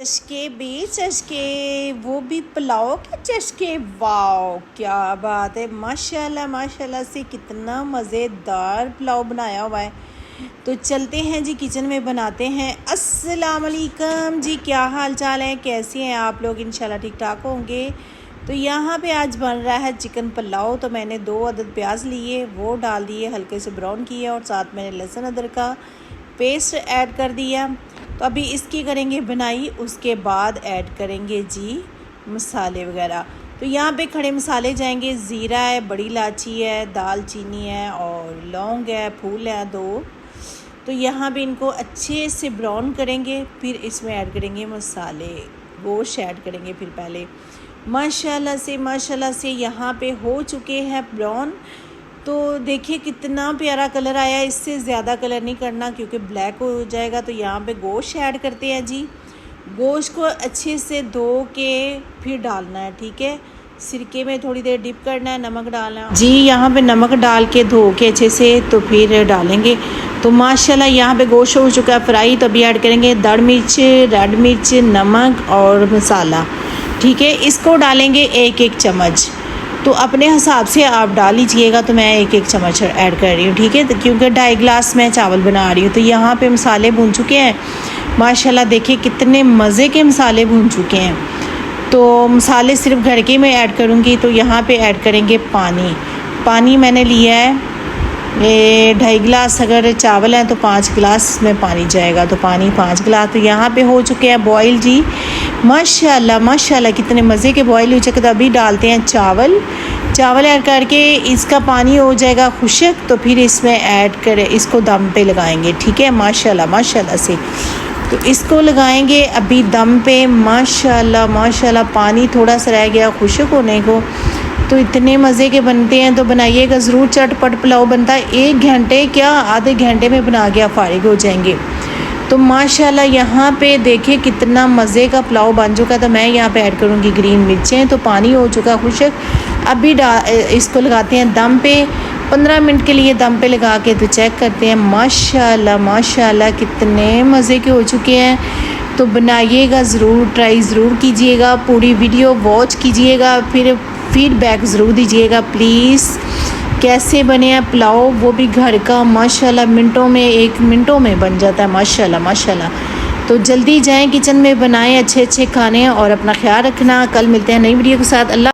चश्के भी चश्के, वो भी पुलाव के चश्के। वाओ क्या बात है, माशाल्लाह माशाल्लाह से कितना मज़ेदार पुलाव बनाया हुआ है। तो चलते हैं जी किचन में, बनाते हैं। अस्सलाम वालेकुम जी, क्या हाल चाल है, कैसे हैं आप लोग? इंशाल्लाह ठीक ठाक होंगे। तो यहाँ पे आज बन रहा है चिकन पुलाव। तो मैंने 2 अदद प्याज लिए, वो डाल दिए, हल्के से ब्राउन किए, और साथ मैंने लहसुन अदरक का पेस्ट ऐड कर दिया। तो अभी इसकी करेंगे बनाई, उसके बाद ऐड करेंगे जी मसाले वगैरह। तो यहाँ पे खड़े मसाले जाएंगे, ज़ीरा है, बड़ी इलायची है, दालचीनी है, और लौंग है, फूल है 2। तो यहाँ पे इनको अच्छे से ब्राउन करेंगे, फिर इसमें ऐड करेंगे मसाले, गोश्त ऐड करेंगे फिर पहले। माशाल्लाह से यहाँ पे हो चुके हैं ब्राउन। तो देखिए कितना प्यारा कलर आया, इससे ज़्यादा कलर नहीं करना क्योंकि ब्लैक हो जाएगा। तो यहाँ पे गोश्त ऐड करते हैं जी। गोश्त को अच्छे से धो के फिर डालना है, ठीक है। सिरके में थोड़ी देर डिप करना है, नमक डालना जी। यहाँ पे नमक डाल के धो के अच्छे से तो फिर डालेंगे। तो माशाल्लाह यहाँ पे गोश्त हो चुका है फ्राई। तो अभी ऐड करेंगे दाढ़ मिर्च, रेड मिर्च, नमक और मसाला, ठीक है। इसको डालेंगे 1-1 चम्मच। तो अपने हिसाब से आप डाल लीजिएगा। तो मैं 1-1 चम्मच ऐड कर रही हूँ, ठीक है। तो क्योंकि 2.5 गिलास मैं चावल बना रही हूँ। तो यहाँ पे मसाले भून चुके हैं माशाल्लाह, देखिए कितने मज़े के मसाले भून चुके हैं। तो मसाले सिर्फ घर के में ऐड करूँगी। तो यहाँ पे ऐड करेंगे पानी मैंने लिया है 2.5 गिलास। अगर चावल हैं तो 5 गिलास में पानी जाएगा। तो पानी 5 गिलास। तो यहाँ पे हो चुके हैं बॉईल जी। माशाल्लाह कितने मज़े के बॉईल हो चुके। तो अभी डालते हैं चावल ऐड करके इसका पानी हो जाएगा खुश्क। तो फिर इसमें ऐड करें, इसको दम पे लगाएंगे, ठीक है। माशाल्लाह से तो इसको लगाएंगे अभी दम पे। माशाल्लाह पानी थोड़ा सा रह गया खुश्क होने को। तो इतने मज़े के बनते हैं, तो बनाइएगा ज़रूर। चटपट पुलाव बनता है, 1 घंटे क्या आधे घंटे में बना के आप फारिग हो जाएंगे। तो माशाल्लाह यहाँ पे देखिए कितना मज़े का पुलाव बन चुका है। तो मैं यहाँ पे ऐड करूँगी ग्रीन मिर्चें। तो पानी हो चुका खुश्क। अभी इसको लगाते हैं दम पे 15 मिनट के लिए दम पे लगा के। तो चेक करते हैं। माशाल्लाह कितने मज़े के हो चुके हैं। तो बनाइएगा ज़रूर, ट्राई ज़रूर कीजिएगा, पूरी वीडियो वॉच कीजिएगा, फिर फीडबैक ज़रूर दीजिएगा प्लीज़। कैसे बने हैं पुलाव, वो भी घर का। माशाल्लाह 1 मिनटों में बन जाता है। माशाल्लाह। तो जल्दी जाएं किचन में, बनाएं अच्छे खाने, और अपना ख्याल रखना। कल मिलते हैं नई वीडियो के साथ। अल्लाह।